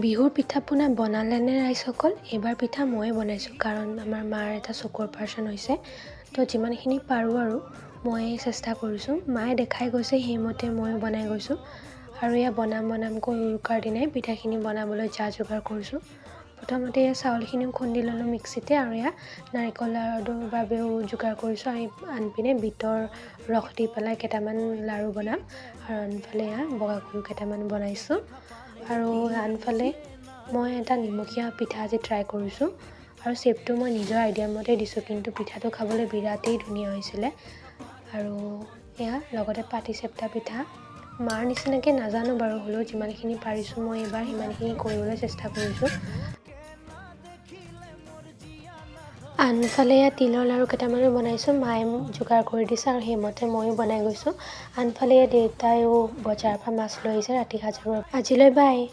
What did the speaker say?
বিহুৰ পিঠা পনা বনালেনে ৰাইজসকল? এইবাৰ পিঠা ময়ে বনাইছোঁ কাৰণ আমাৰ মাৰ এটা চকুৰ অপাৰেশ্যন হৈছে। তো যিমানখিনি পাৰোঁ আৰু মই চেষ্টা কৰিছোঁ। মায়ে দেখাই গৈছে সেইমতে ময়ো বনাই গৈছোঁ। আৰু এয়া বনামকৈ উৰুকাৰ দিনাই পিঠাখিনি বনাবলৈ যা যোগাৰ কৰিছোঁ। প্ৰথমতে এয়া চাউলখিনিও খুন্দি ল'লোঁ মিক্সিতে আৰু এয়া নাৰিকল লাড়ুৰ বাবেও যোগাৰ কৰিছোঁ। আৰু আনপিনে বিটৰ ৰস দি পেলাই কেইটামান লাড়ু বনাম আৰু আনফালে এয়া বগা ঘিউ কেইটামান বনাইছোঁ। আৰু আনফালে মই এটা নিমখীয়া পিঠা আজি ট্ৰাই কৰিছোঁ আৰু চেপটো মই নিজৰ আইডিয়া মতে দিছোঁ, কিন্তু পিঠাটো খাবলৈ বিৰাটেই ধুনীয়া হৈছিলে। আৰু এয়া লগতে পাটিচেপ্তা পিঠা মাৰ নিচিনাকৈ নাজানো বাৰু, হ'লেও যিমানখিনি পাৰিছোঁ মই এইবাৰ সিমানখিনি কৰিবলৈ চেষ্টা কৰিছোঁ। আনফালে এয়া তিলৰ লাড়ু কেইটামানো বনাইছোঁ, মায়ে যোগাৰ কৰি দিছে আৰু সেইমতে ময়ো বনাই গৈছোঁ। আনফালে দেউতাইও বজাৰৰ পৰা মাছ লৈ আহিছে ৰাতি সাঁজৰ বাবে। আজিলৈ বাই।